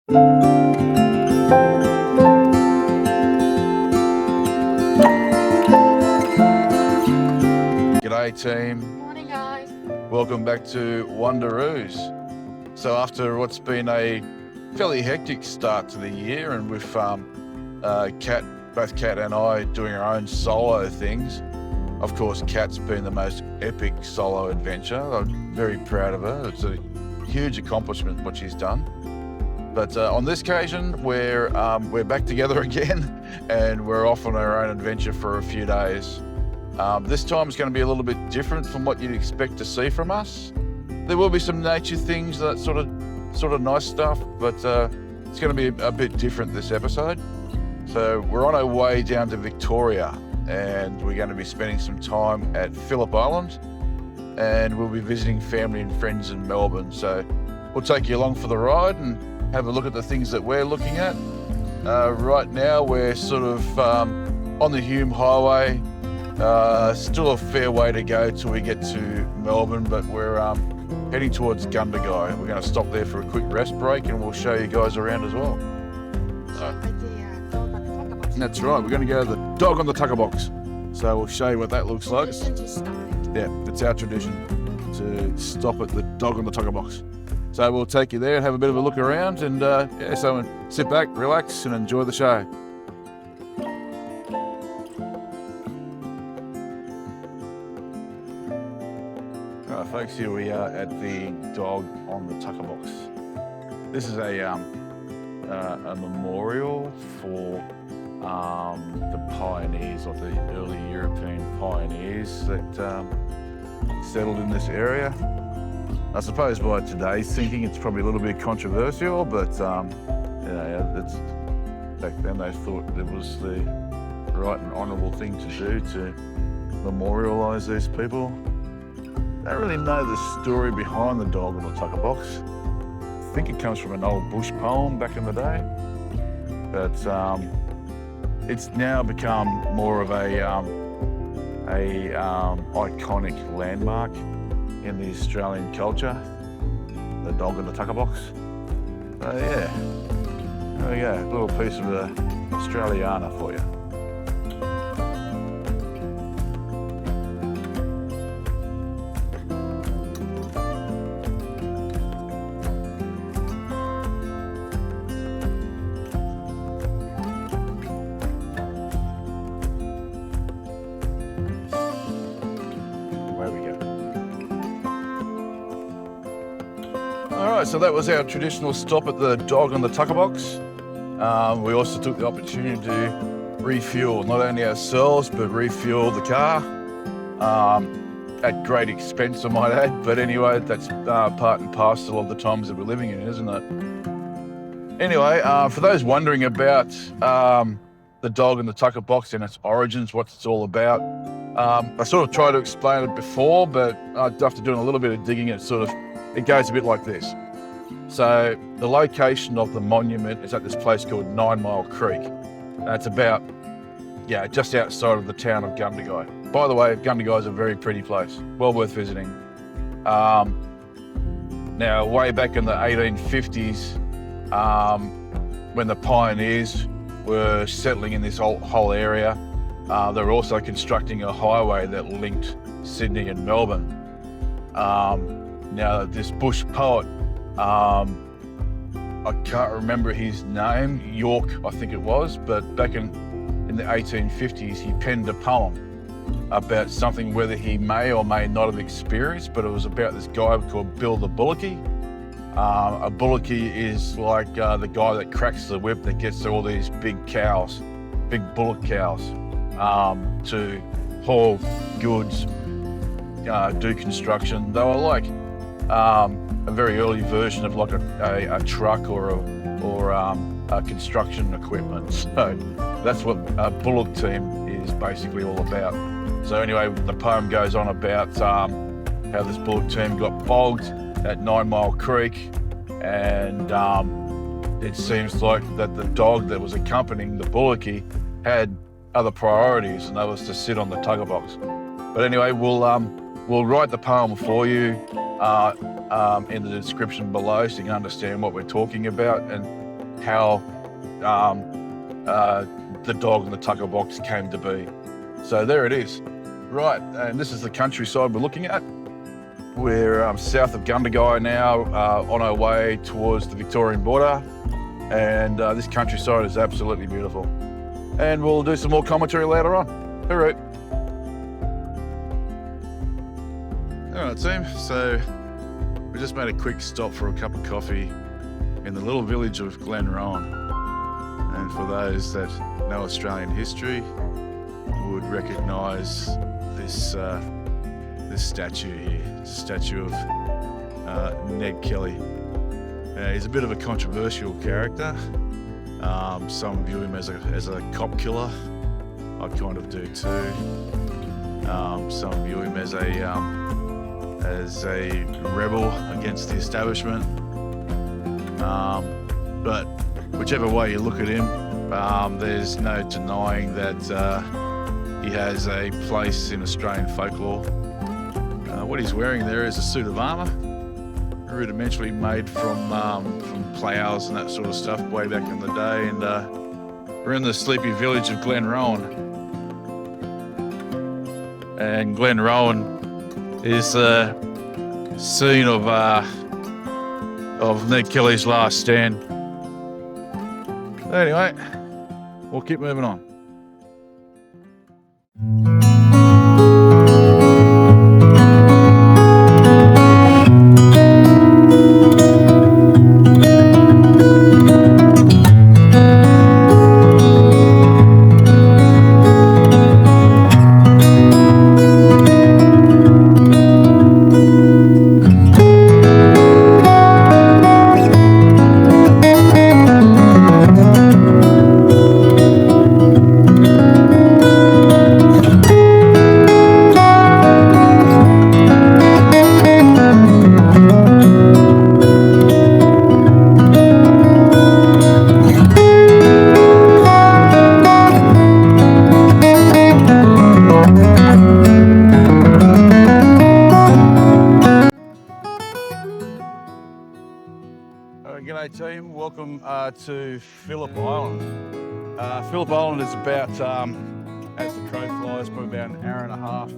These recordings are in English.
G'day team, Morning, guys. welcome back to Wanderroos. So after what's been a fairly hectic start to the year, and with both Kat and I doing our own solo things, of course Kat's been the most epic solo adventure. I'm very proud of her. It's a huge accomplishment what she's done. But on this occasion, we're back together again, and we're off on our own adventure for a few days. This time is going to be a little bit different from what you'd expect to see from us. There will be some nature things, that sort of nice stuff, but it's going to be a bit different this episode. So we're on our way down to Victoria, and we're going to be spending some time at Phillip Island, and we'll be visiting family and friends in Melbourne. So we'll take you along for the ride and have a look at the things that we're looking at. Right now we're sort of on the Hume Highway. Still a fair way to go till we get to Melbourne, but we're heading towards Gundagai. We're going to stop there for a quick rest break, and we'll show you guys around as well. That's right, we're going to go to the dog on the tucker box. So we'll show you what that looks like. Yeah, it's our tradition to stop at the dog on the tucker box. So we'll take you there and have a bit of a look around, and so sit back, relax, and enjoy the show. Alright folks, here we are at the dog on the tucker box. This is a memorial for the pioneers, or the early European pioneers that settled in this area. I suppose by today's thinking it's probably a little bit controversial, but it's, back then they thought it was the right and honourable thing to do to memorialise these people. I don't really know the story behind the dog on the tucker box. I think it comes from an old bush poem back in the day, but it's now become more of a iconic landmark in the Australian culture, the dog in the tucker box. So yeah, there we go, a little piece of the Australiana for you. Alright, so that was our traditional stop at the dog on the tucker box. We also took the opportunity to refuel, not only ourselves, but refuel the car. At great expense, I might add, but anyway, that's part and parcel of the times that we're living in, isn't it? Anyway, for those wondering about the dog in the tucker box and its origins, what it's all about, I sort of tried to explain it before, but after doing a little bit of digging, it goes a bit like this. So the location of the monument is at this place called 9 Mile Creek. And it's about, just outside of the town of Gundagai. By the way, Gundagai is a very pretty place, well worth visiting. Now, way back in the 1850s, when the pioneers were settling in this whole area, they were also constructing a highway that linked Sydney and Melbourne. Now, this bush poet, I can't remember his name, York, I think it was, but back in the 1850s, he penned a poem about something whether he may or may not have experienced, but it was about this guy called Bill the Bullocky. A bullocky is like the guy that cracks the whip that gets all these big cows, big bullock cows, to haul goods, do construction. They were like a very early version of like a truck or a construction equipment. So that's what a bullock team is basically all about. So anyway, the poem goes on about how this bullock team got bogged at 9 Mile Creek, and it seems like that the dog that was accompanying the bullocky had other priorities, and that was to sit on the tugger box. But anyway, we'll write the poem for you in the description below so you can understand what we're talking about. And how the dog and the tucker box came to be. So there it is. Right, and this is the countryside we're looking at. We're south of Gundagai now, on our way towards the Victorian border. And this countryside is absolutely beautiful. And we'll do some more commentary later on. Hooroo. All right, team. So we just made a quick stop for a cup of coffee in the little village of Glenrowan. And for those that know Australian history, would recognise this statue here. It's a statue of Ned Kelly. He's a bit of a controversial character. Some view him as a cop killer. I kind of do too. Some view him as a rebel against the establishment. But whichever way you look at him, there's no denying that he has a place in Australian folklore. What he's wearing there is a suit of armour, rudimentarily made from ploughs and that sort of stuff way back in the day. And we're in the sleepy village of Glenrowan. And Glenrowan is the scene of Ned Kelly's last stand. Anyway, we'll keep moving on. G'day team, welcome to Phillip Island. Phillip Island is about, as the crow flies, probably about an hour and a half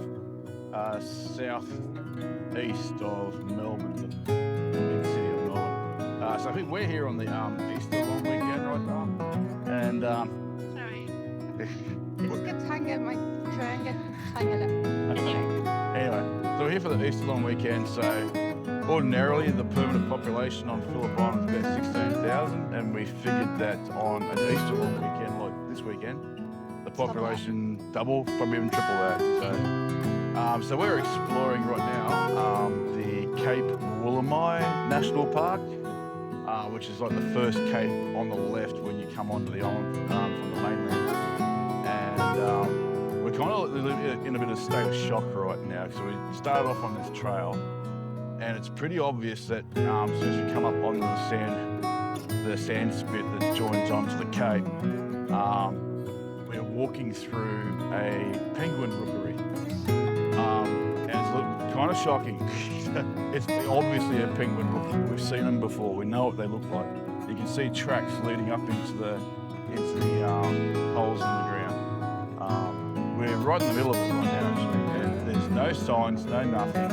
south-east of Melbourne, the big city of Melbourne. So I think we're here on the Easter long weekend right now. And sorry. It's anyway, so we're here for the Easter long weekend. So ordinarily, the permanent population on Phillip Island is about 16,000, and we figured that on an Easter long weekend like this weekend, the population double, probably even triple that. So we're exploring right now the Cape Woolamai National Park, which is like the first cape on the left when you come onto the island from the mainland. And we're kind of in a bit of a state of shock right now. So we started off on this trail. And it's pretty obvious that as soon as you come up onto the sand spit that joins onto the cape, we're walking through a penguin rookery. And it's kind of shocking. It's obviously a penguin rookery. We've seen them before. We know what they look like. You can see tracks leading up into the holes in the ground. We're right in the middle of it right now, actually. And there's no signs, no nothing.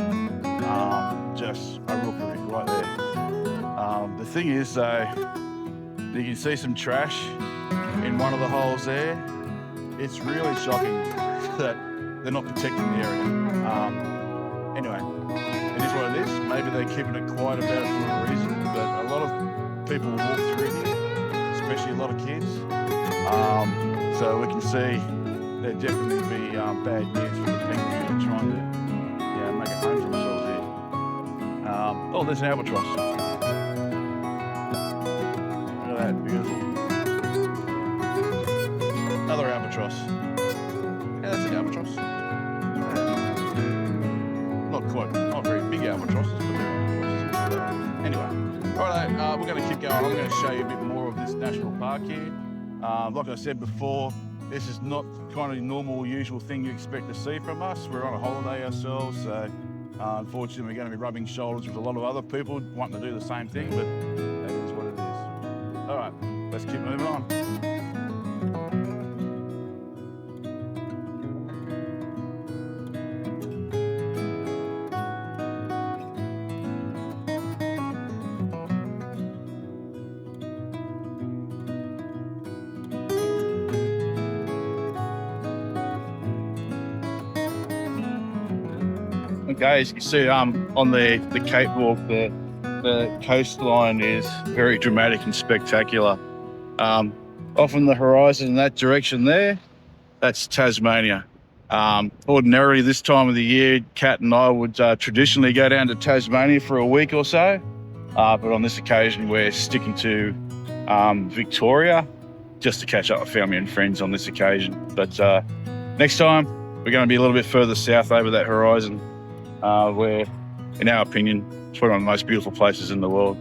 Just a rookery right there. The thing is though, you can see some trash in one of the holes there. It's really shocking that they're not protecting the area. Anyway, it is what it is. Maybe they're keeping it quiet about it for a reason, but a lot of people walk through here, especially a lot of kids. So we can see there'd definitely be bad news for the penguins that are trying to make a home for themselves here. Oh, there's an albatross. Look at that, beautiful. Another albatross. Yeah, that's an albatross. Not very big albatrosses, but they're albatrosses. Anyway, right, we're going to keep going. I'm going to show you a bit more of this national park here. Like I said before, this is not kind of normal, usual thing you expect to see from us. We're on a holiday ourselves, so unfortunately, we're going to be rubbing shoulders with a lot of other people wanting to do the same thing, but that is what it is. All right, let's keep moving on. Okay, as you can see, on the Cape Walk, the coastline is very dramatic and spectacular. Off on the horizon in that direction there, that's Tasmania. Ordinarily, this time of the year, Kat and I would traditionally go down to Tasmania for a week or so, but on this occasion, we're sticking to Victoria just to catch up with family and friends on this occasion. But next time, we're going to be a little bit further south over that horizon, where, in our opinion, it's one of the most beautiful places in the world.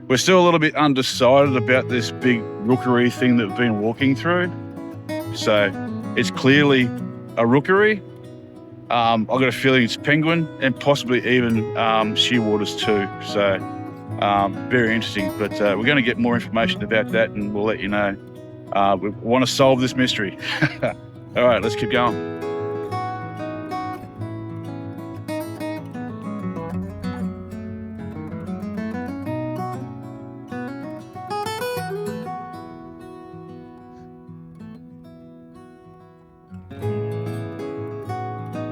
We're still a little bit undecided about this big rookery thing that we've been walking through. So it's clearly a rookery. I've got a feeling it's penguin and possibly even shearwaters too. So very interesting, but we're going to get more information about that and we'll let you know. We want to solve this mystery. All right, let's keep going.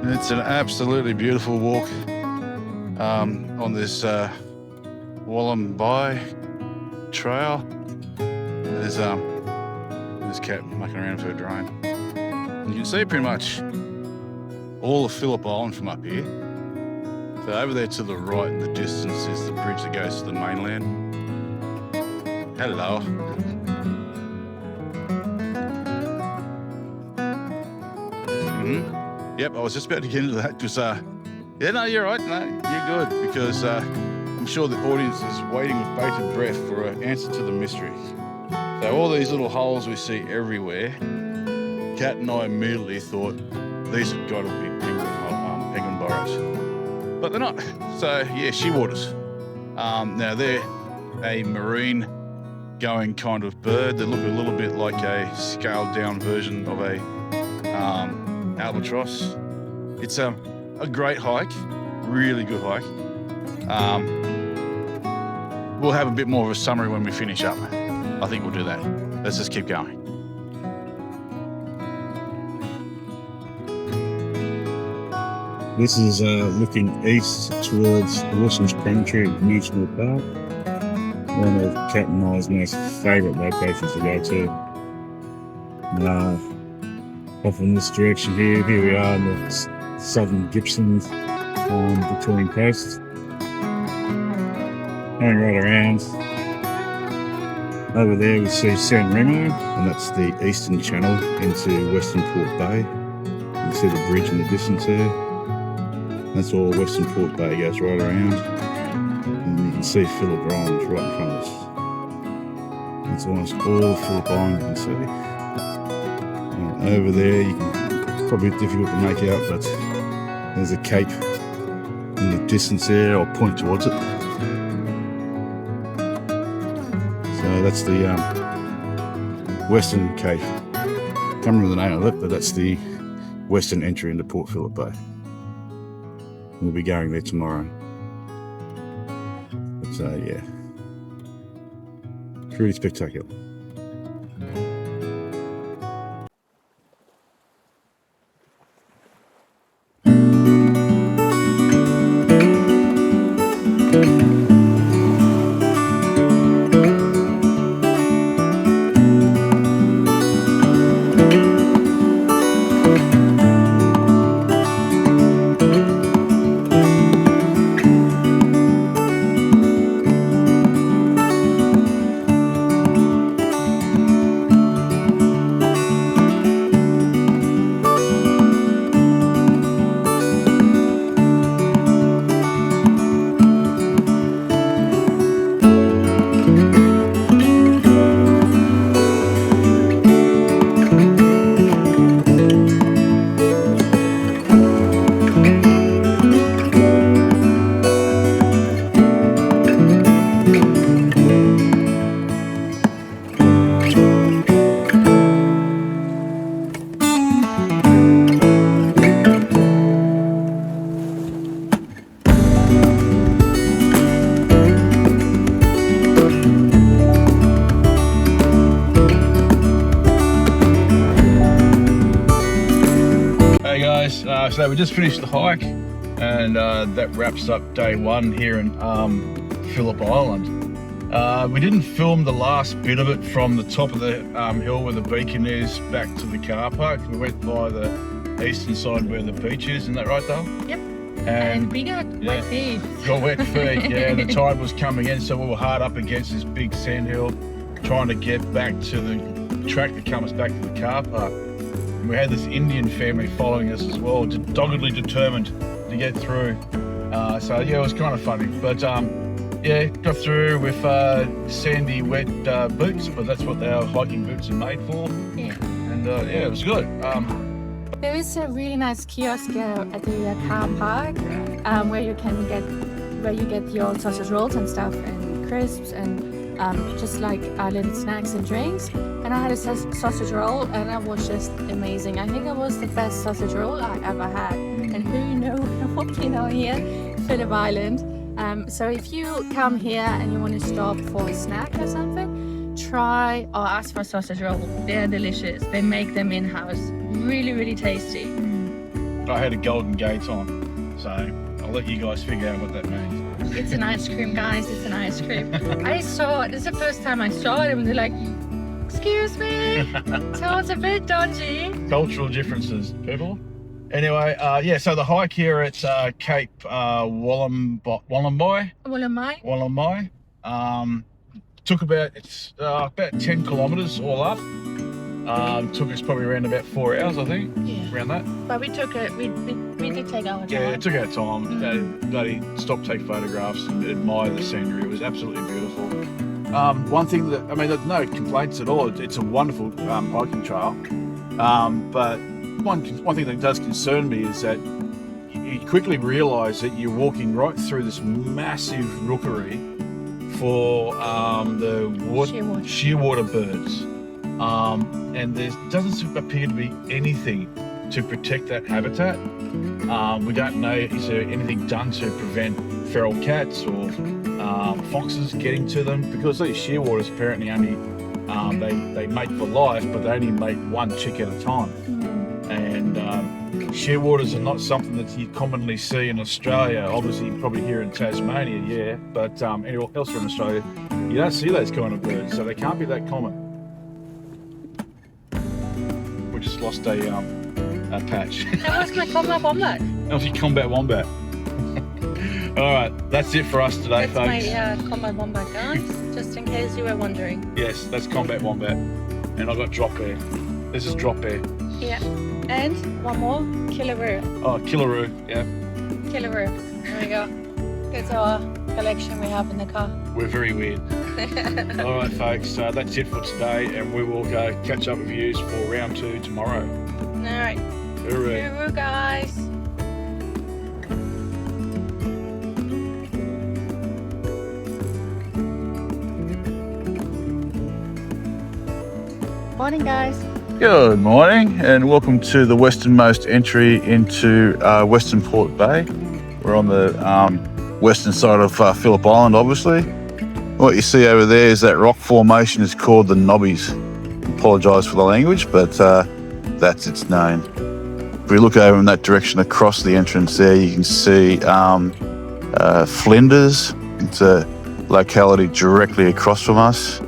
It's an absolutely beautiful walk on this Wallambai trail. There's Cat mucking around for a drone. And you can see pretty much all of Phillip Island from up here. So over there to the right in the distance is the bridge that goes to the mainland. Hello. Yep, I was just about to get into that because, yeah, no, you're right. No, you're good because I'm sure the audience is waiting with bated breath for an answer to the mystery. So all these little holes we see everywhere, Kat and I immediately thought these have got to be penguin burrows, but they're not. So yeah, shearwaters. Now they're a marine going kind of bird. They look a little bit like a scaled down version of a albatross. It's a great hike, really good hike. We'll have a bit more of a summary when we finish up. I think we'll do that. Let's just keep going. This is looking east towards Wilson's Cemetery National Park, one of Kat and I's most favourite locations to go to. Off in this direction here we are in the southern Gippsland Victorian coast. Going right around. Over there we see San Remo, and that's the eastern channel into Western Port Bay. You can see the bridge in the distance there. That's all Western Port Bay goes right around. And you can see Phillip Island right in front of us. That's almost all of Phillip Island you can see. Over there, you can probably difficult to make out, but there's a cape in the distance there. I'll point towards it. So that's the Western Cape. Can't remember the name of it, but that's the western entry into Port Phillip Bay. We'll be going there tomorrow. But yeah, it's really spectacular. So we just finished the hike, and that wraps up day one here in Phillip Island. We didn't film the last bit of it from the top of the hill where the beacon is back to the car park. We went by the eastern side where the beach is, isn't that right, Dale? Yep. And we got wet feet. Got wet feet, yeah. The tide was coming in, so we were hard up against this big sand hill, trying to get back to the track that comes back to the car park. And we had this Indian family following us as well, doggedly determined to get through. So yeah, it was kind of funny. But yeah, got through with sandy, wet boots, but that's what our hiking boots are made for. Yeah. And yeah, it was good. There is a really nice kiosk at the car park where you get your sausage rolls and stuff and crisps and just like little snacks and drinks. And I had a sausage roll, and that was just amazing. I think it was the best sausage roll I ever had. And who knows what you know here, Phillip Island. So if you come here and you want to stop for a snack or something, try or ask for a sausage roll. They're delicious. They make them in-house. Really, really tasty. I had a Golden Gate on, so I'll let you guys figure out what that means. It's an ice cream, guys. It's an ice cream. This is the first time I saw it, and they're like, excuse me. So it's a bit dodgy. Cultural differences, people. Anyway, yeah, so the hike here at Cape Wallamai. Took about 10 kilometres all up. Took us probably around about 4 hours, I think. Yeah. Around that. But we did take our time. Yeah, it took our time. Bloody stop, take photographs, and admire the scenery. It was absolutely beautiful. One thing that, I mean, there's no complaints at all. It's a wonderful hiking trail. But one thing that does concern me is that you quickly realise that you're walking right through this massive rookery for the shearwater birds. And there doesn't appear to be anything to protect that habitat. We don't know, is there anything done to prevent feral cats or foxes getting to them? Because these shearwaters apparently only, they mate for life, but they only mate one chick at a time. And shearwaters are not something that you commonly see in Australia. Obviously, probably here in Tasmania, yeah, but anywhere else in Australia, you don't see those kind of birds, so they can't be that common. We just lost a patch. That was my combat wombat. That was your combat wombat. All right, that's it for us today, That's folks. my combat wombat, guys, just in case you were wondering. Yes, that's combat wombat. And I've got drop bear. This is drop bear. Yeah. And one more, killaroo. Oh, killaroo, yeah. Killaroo. There we go. That's our collection we have in the car. We're very weird. All right, folks, that's it for today, and we will go catch up with you for round 2 tomorrow. All right. Hooray. Killaroo, guys. Morning, guys. Good morning, and welcome to the westernmost entry into Western Port Bay. We're on the western side of Phillip Island, obviously. What you see over there is that rock formation is called the Knobbies. Apologise for the language, but that's its name. If we look over in that direction across the entrance there, you can see Flinders. It's a locality directly across from us.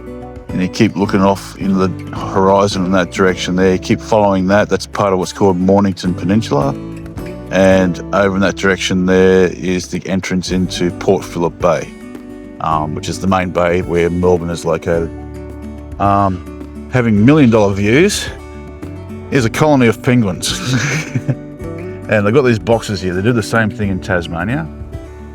And you keep looking off in the horizon in that direction there. You keep following that. That's part of what's called Mornington Peninsula. And over in that direction there is the entrance into Port Phillip Bay, which is the main bay where Melbourne is located. Having $1 million views, here's a colony of penguins. And they've got these boxes here. They do the same thing in Tasmania.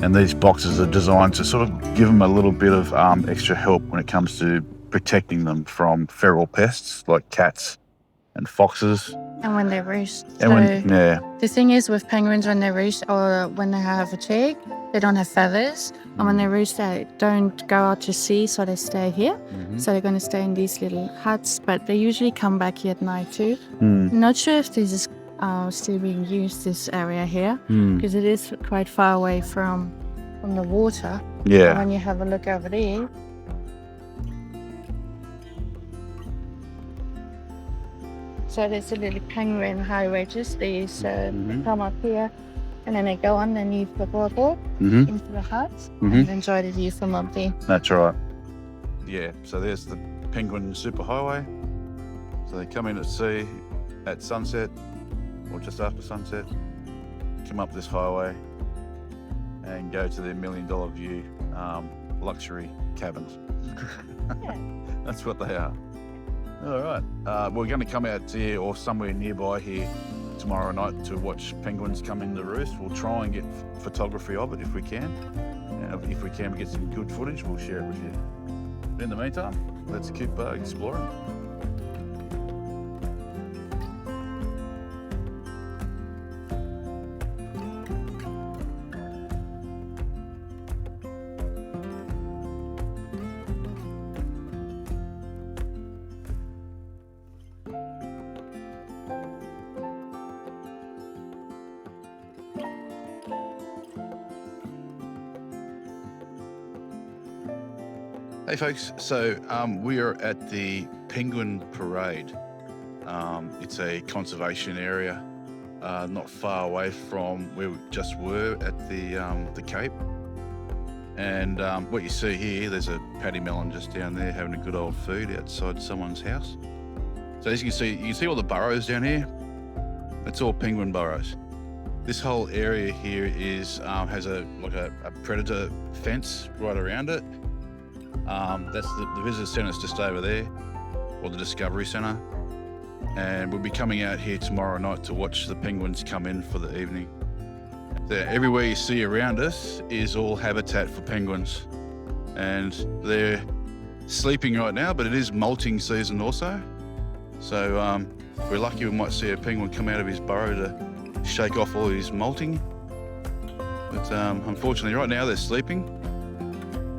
And these boxes are designed to sort of give them a little bit of extra help when it comes to protecting them from feral pests like cats and foxes. And when they roost. The thing is with penguins, when they roost or when they have a chick, they don't have feathers. And when they roost, they don't go out to sea, so they stay here. So they're going to stay in these little huts, but they usually come back here at night too. Not sure if this is still being used, this area here, because it is quite far away from the water. Yeah. And when you have a look over there, So there's a little penguin highway just there. So they come up here and then they go underneath the boardwalk into the huts and enjoy the view from up there. That's right. Yeah, so there's the Penguin Superhighway. So they come in at sea at sunset or just after sunset, come up this highway and go to their $1 million view luxury cabins. Yeah. That's what they are. All right. We're going to come out here or somewhere nearby here tomorrow night to watch penguins come in the roost. We'll try and get photography of it if we can. And if we can get some good footage, we'll share it with you. But in the meantime, let's keep exploring. Hey folks, so we are at the Penguin Parade. It's a conservation area not far away from where we just were at the Cape. And what you see here, there's a paddy melon just down there having a good old feed outside someone's house. So as you can see all the burrows down here. That's all penguin burrows. This whole area here is has a predator fence right around it. That's the visitor centre's just over there, or the Discovery Centre. And we'll be coming out here tomorrow night to watch the penguins come in for the evening. Everywhere you see around us is all habitat for penguins. And they're sleeping right now, but it is molting season also. So we're lucky we might see a penguin come out of his burrow to shake off all his molting. But unfortunately right now they're sleeping.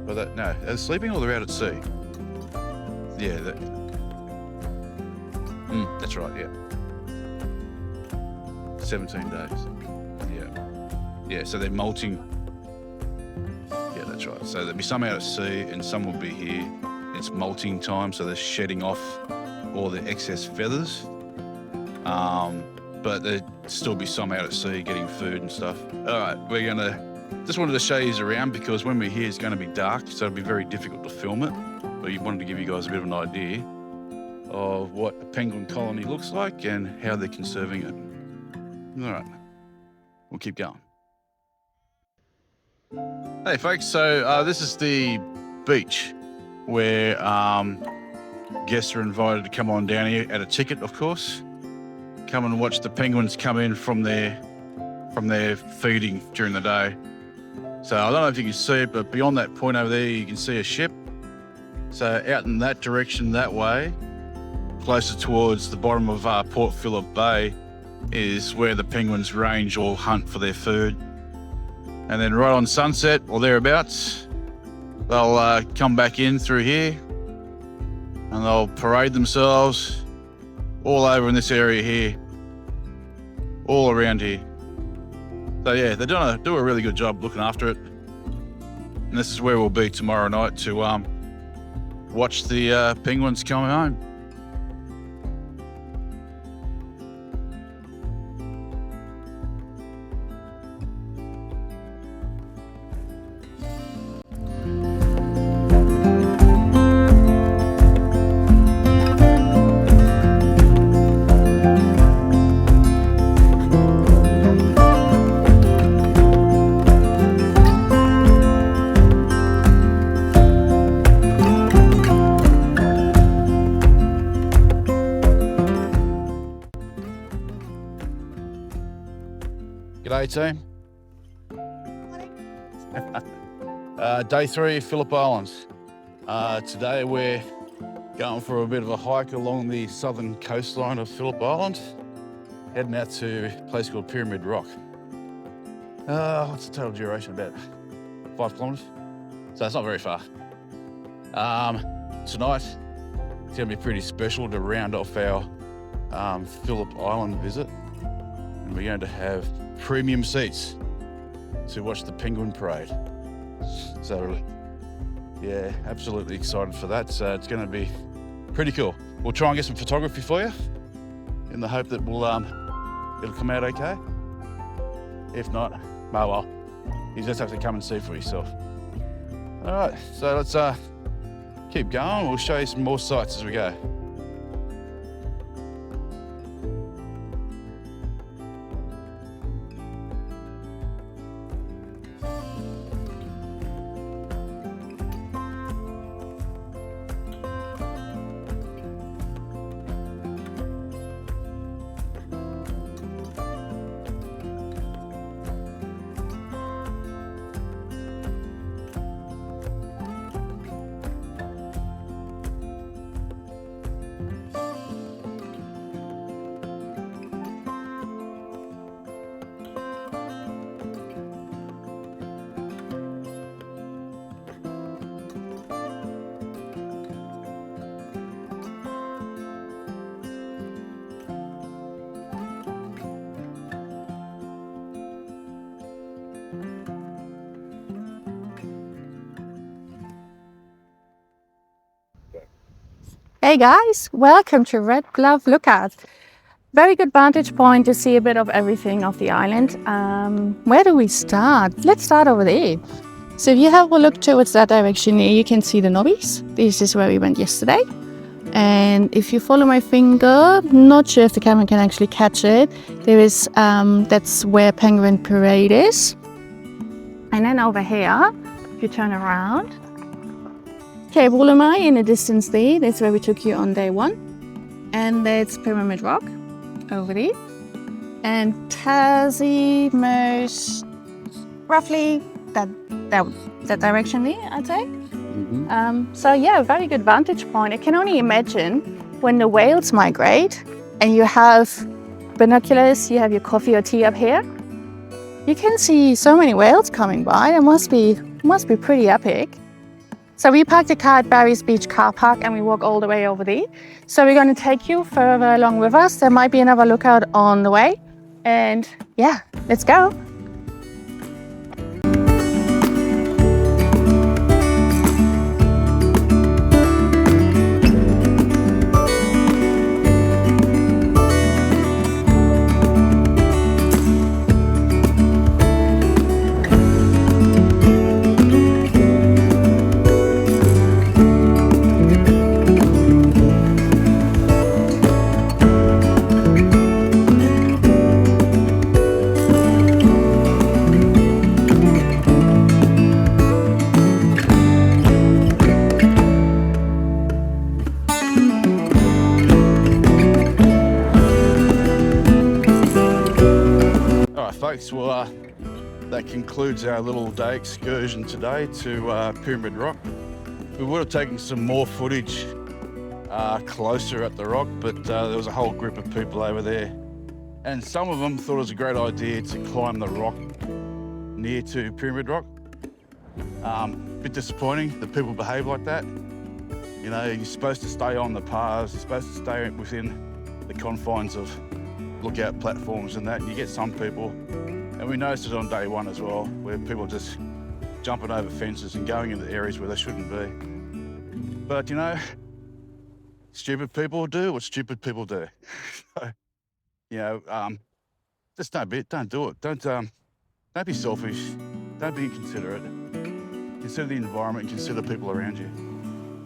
But no, they're sleeping or they're out at sea? Yeah, that's right, yeah. 17 days, yeah. So they're molting. Yeah, that's right. So there'll be some out at sea and some will be here. It's molting time, so they're shedding off all the excess feathers. But there'll still be some out at sea getting food and stuff. All right, just wanted to show you around because when we're here it's going to be dark, so it'll be very difficult to film it. But we wanted to give you guys a bit of an idea of what a penguin colony looks like and how they're conserving it. All right, we'll keep going. Hey folks, so this is the beach where guests are invited to come on down here at a ticket, of course. Come and watch the penguins come in from their feeding during the day. So I don't know if you can see it, but beyond that point over there, you can see a ship. So out in that direction, that way, closer towards the bottom of Port Phillip Bay, is where the penguins range or hunt for their food. And then right on sunset or thereabouts, they'll come back in through here and they'll parade themselves all over in this area here, all around here. So yeah, they do a really good job looking after it. And this is where we'll be tomorrow night to watch the penguins coming home. G'day team. Day 3, Phillip Island. Today we're going for a bit of a hike along the southern coastline of Phillip Island, heading out to a place called Pyramid Rock. What's the total duration? About 5 kilometres. So it's not very far. Tonight it's going to be pretty special to round off our Phillip Island visit. And we're going to have premium seats to watch the penguin parade. So yeah, absolutely excited for that. So it's going to be pretty cool. We'll try and get some photography for you. in the hope that it'll come out okay. If not, oh well, you just have to come and see for yourself. All right, so let's keep going. We'll show you some more sights as we go. Hey guys, welcome to Red Glove Lookout. Very good vantage point to see a bit of everything of the island. Where do we start? Let's start over there. So if you have a look towards that direction here, you can see the Nobbies. This is where we went yesterday. And if you follow my finger, not sure if the camera can actually catch it, there is, that's where Penguin Parade is. And then over here, if you turn around, Cape Woolamai in the distance there, that's where we took you on day one. And that's Pyramid Rock over there. And Tassie most roughly that direction there, I'd say. So yeah, very good vantage point. I can only imagine when the whales migrate and you have binoculars, you have your coffee or tea up here, you can see so many whales coming by. It must be pretty epic. So we parked the car at Barry's Beach car park and we walk all the way over there. So we're going to take you further along with us. There might be another lookout on the way. And yeah, let's go. Well, that concludes our little day excursion today to Pyramid Rock. We would have taken some more footage closer at the rock, but there was a whole group of people over there, and some of them thought it was a great idea to climb the rock near to Pyramid Rock. Bit disappointing that people behave like that. You know, you're supposed to stay on the paths, you're supposed to stay within the confines of lookout platforms and that, and you get some people, and we noticed it on day one as well, where people are just jumping over fences and going into areas where they shouldn't be. But you know, stupid people do what stupid people do. So, you know, just don't do it. Don't be selfish. Don't be inconsiderate. Consider the environment and consider people around you.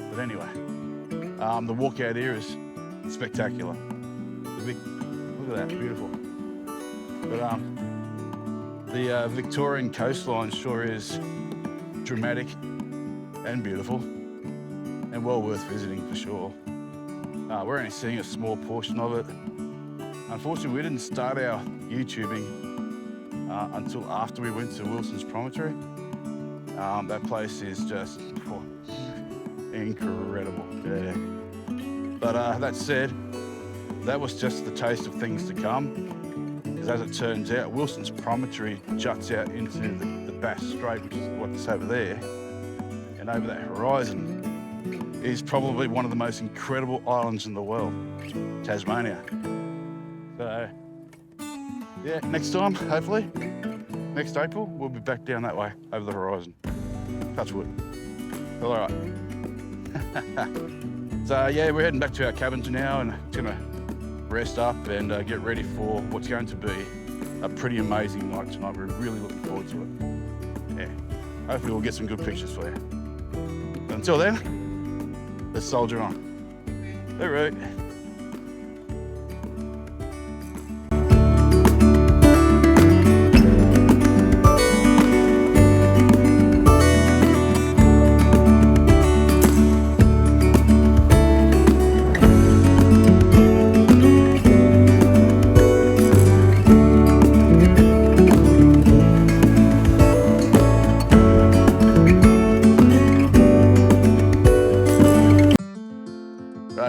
But anyway, the walkout here is spectacular. Look at that, beautiful. But the Victorian coastline sure is dramatic and beautiful and well worth visiting for sure. We're only seeing a small portion of it. Unfortunately, we didn't start our YouTubing until after we went to Wilson's Promontory. That place is just incredible. Yeah. But that said, that was just the taste of things to come. Because as it turns out, Wilson's Promontory juts out into the Bass Strait, which is what's over there. And over that horizon is probably one of the most incredible islands in the world, Tasmania. So, yeah, next time, hopefully, next April, we'll be back down that way, over the horizon. Touch wood. All right. So, yeah, we're heading back to our cabins now and gonna rest up and get ready for what's going to be a pretty amazing night tonight. We're really looking forward to it. Yeah, hopefully we'll get some good pictures for you. But until then, let's soldier on. All right.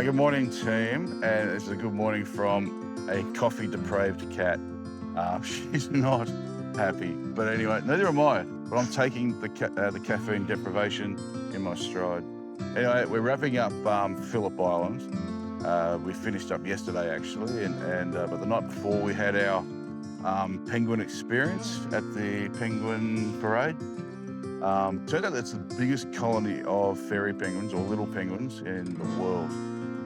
Good morning, team, and it's a good morning from a coffee-depraved cat. She's not happy, but anyway, neither am I. But I'm taking the caffeine deprivation in my stride. Anyway, we're wrapping up Phillip Island. We finished up yesterday, actually, but the night before we had our penguin experience at the penguin parade. Turned out that's the biggest colony of fairy penguins or little penguins in the world.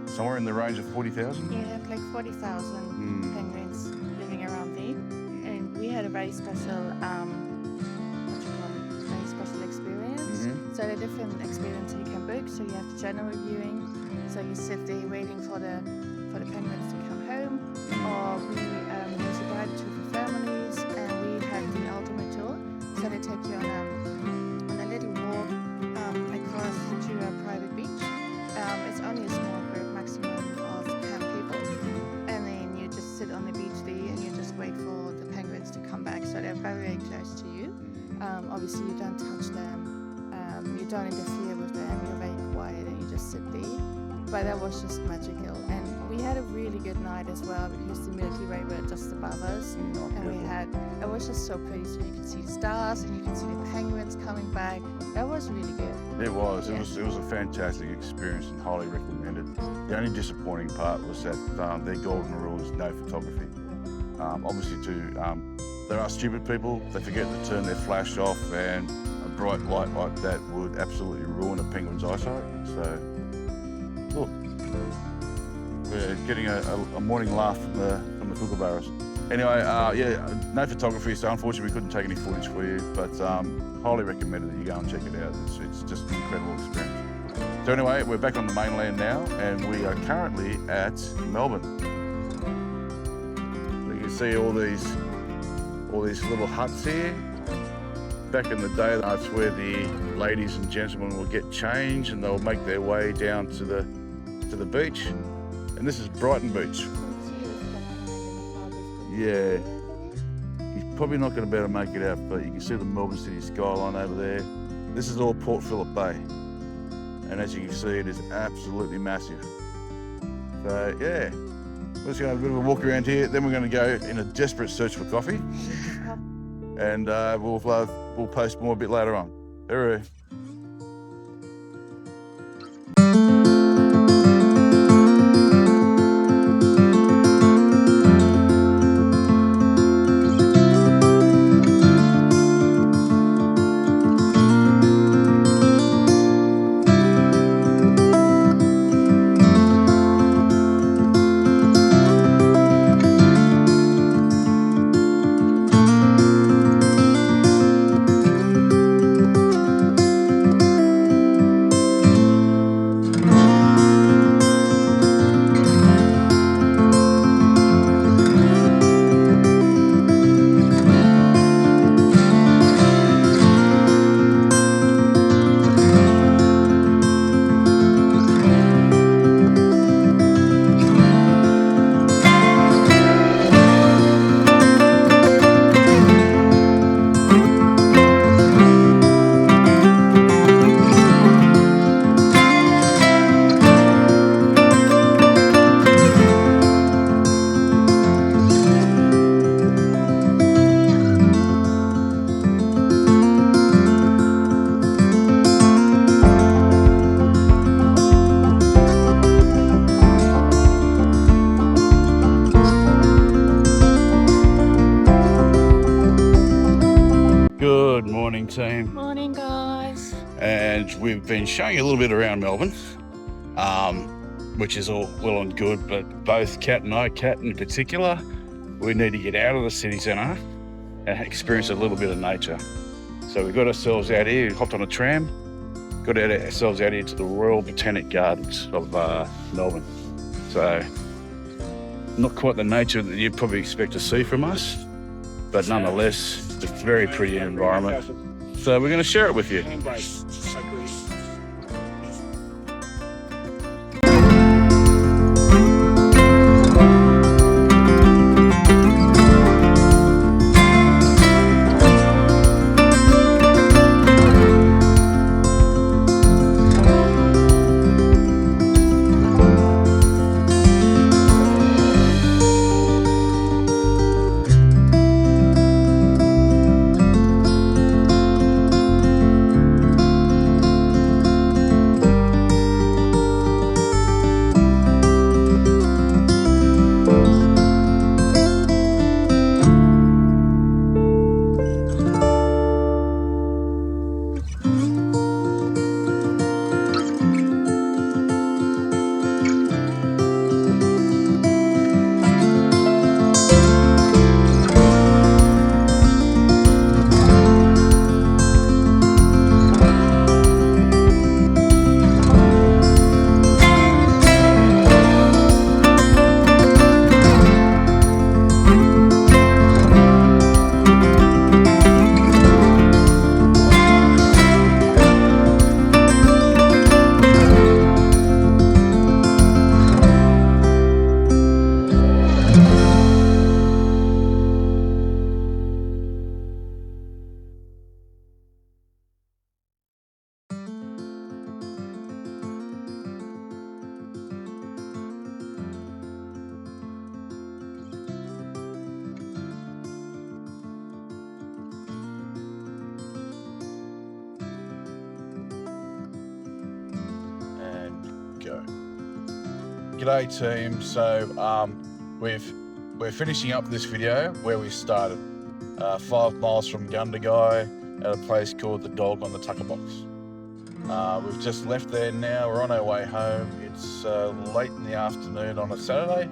Somewhere in the range of 40,000? Yeah, like 40,000 penguins living around there. And we had a very special, very special experience. So there are different experiences you can book. So you have the general viewing. So you sit there waiting for the penguins to come home. Or we use a guide tour for families, and we have the ultimate tour. So they take you on a little walk across to a private beach. It's only a small group, maximum of 10 people, and then you just sit on the beach there and you just wait for the penguins to come back. So they're very, very close to you. Obviously you don't touch them, you don't interfere with them, you're very quiet and you just sit there. But that was just magical, and we had a really good night as well because the Milky Way were just above us, and it was just so pretty. So you could see the stars and you could see the penguins coming back. That was really good. It was. Yeah. It was a fantastic experience and highly recommended. The only disappointing part was that their golden rule is no photography. Obviously, too, there are stupid people. They forget to turn their flash off, and a bright light like that would absolutely ruin a penguin's eyesight. So. Look, we're getting a morning laugh from the kookaburras. Anyway, yeah, no photography, so unfortunately we couldn't take any footage for you, but highly recommended that you go and check it out. It's just an incredible experience. So anyway, we're back on the mainland now, and we are currently at Melbourne. You can see all these little huts here. Back in the day, that's where the ladies and gentlemen will get changed, and they'll make their way down to the beach. And this is Brighton Beach. Yeah, you're probably not going to be able to make it out, but you can see the Melbourne City skyline over there. This is all Port Phillip Bay, and as you can see, it is absolutely massive. So yeah, we're just going to have a bit of a walk around here. Then we're going to go in a desperate search for coffee, and we'll post more a bit later on. Hooray. Team. Morning, guys. And we've been showing you a little bit around Melbourne. which is all well and good, but both Kat and I, Kat in particular, we need to get out of the city centre and experience a little bit of nature. So we got ourselves out here, hopped on a tram, got ourselves out here to the Royal Botanic Gardens of Melbourne. So not quite the nature that you'd probably expect to see from us, but nonetheless, it's a very pretty environment. So we're going to share it with you. G'day team, so we're finishing up this video where we started, 5 miles from Gundagai at a place called the Dog on the Tucker Box. We've just left there now, we're on our way home. It's late in the afternoon on a Saturday.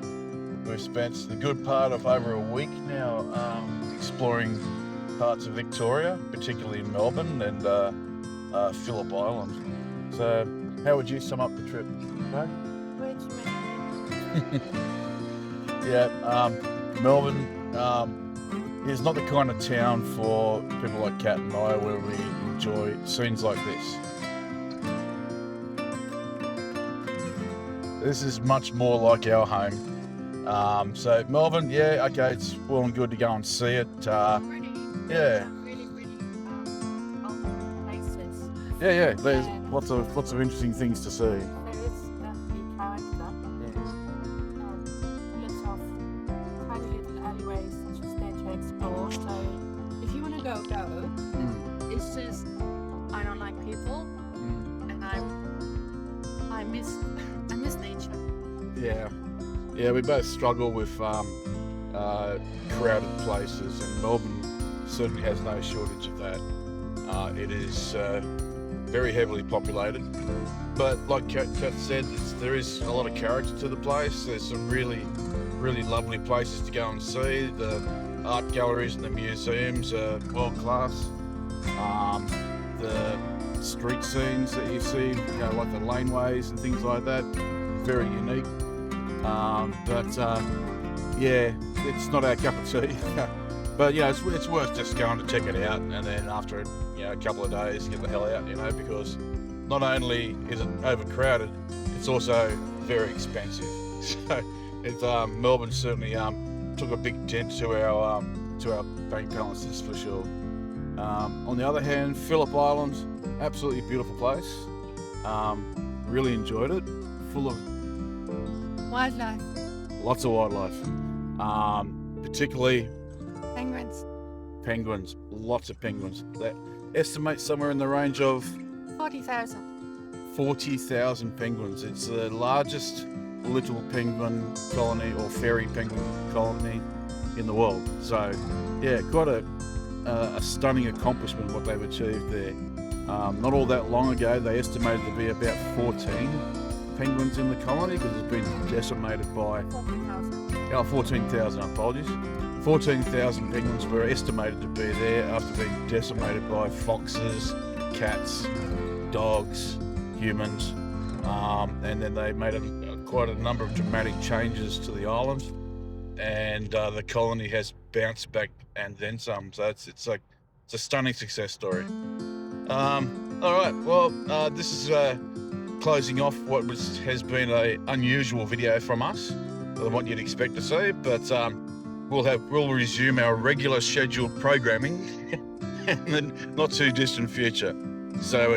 We've spent the good part of over a week now exploring parts of Victoria, particularly Melbourne and Phillip Island. So how would you sum up the trip, Doug? Yeah, Melbourne is not the kind of town for people like Kat and I where we enjoy scenes like this. This is much more like our home. So Melbourne, yeah, okay, it's well and good to go and see it. Yeah. Yeah, there's lots of interesting things to see. It's just I don't like people, and I miss nature. Yeah, we both struggle with crowded places, and Melbourne certainly has no shortage of that. It is very heavily populated, but like Kat said, there is a lot of character to the place. There's some really lovely places to go and see. The art galleries and the museums are world class. The street scenes that you see, you know, like the laneways and things like that, very unique. Yeah, it's not our cup of tea. But you know, it's worth just going to check it out, and then after a couple of days, get the hell out, because not only is it overcrowded, it's also very expensive. So it's Melbourne certainly took a big dent to our bank balances for sure. On the other hand, Phillip Island, absolutely beautiful place. Really enjoyed it. Full of Wildlife. lots of wildlife, particularly Penguins. Lots of penguins. They estimate somewhere in the range of 40,000. penguins. It's the largest little penguin colony or fairy penguin colony in the world. So yeah, quite a stunning accomplishment what they've achieved there. Not all that long ago, they estimated to be about 14 penguins in the colony because it's been decimated by 14,000, apologies. 14,000 penguins were estimated to be there after being decimated by foxes, cats, dogs, humans, and then they made quite a number of dramatic changes to the island, and the colony has bounced back and then some. So it's a stunning success story. All right, well, this is closing off what has been an unusual video from us than what you'd expect to see, but we'll resume our regular scheduled programming in the not too distant future. So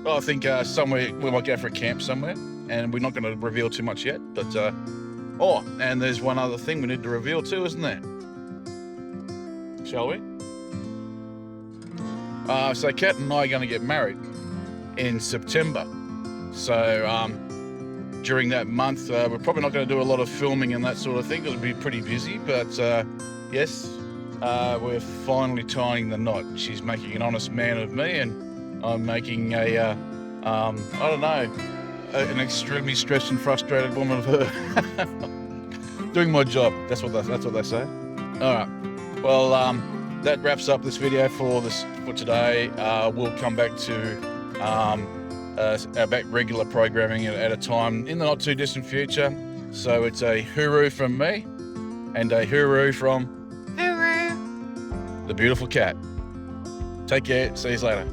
I think somewhere we might go for a camp somewhere, and we're not going to reveal too much yet, but and there's one other thing we need to reveal too, isn't there? Shall we? So Kat and I are going to get married in September. So during that month, we're probably not going to do a lot of filming and that sort of thing. It'll be pretty busy, but yes, we're finally tying the knot. She's making an honest man of me, and I'm making I don't know, an extremely stressed and frustrated woman of her. Doing my job. That's what they say. All right. Well, that wraps up this video for today. We'll come back to our regular programming at a time in the not too distant future. So it's a hooroo from me and a hooroo from the beautiful Kat. Take care. See you later.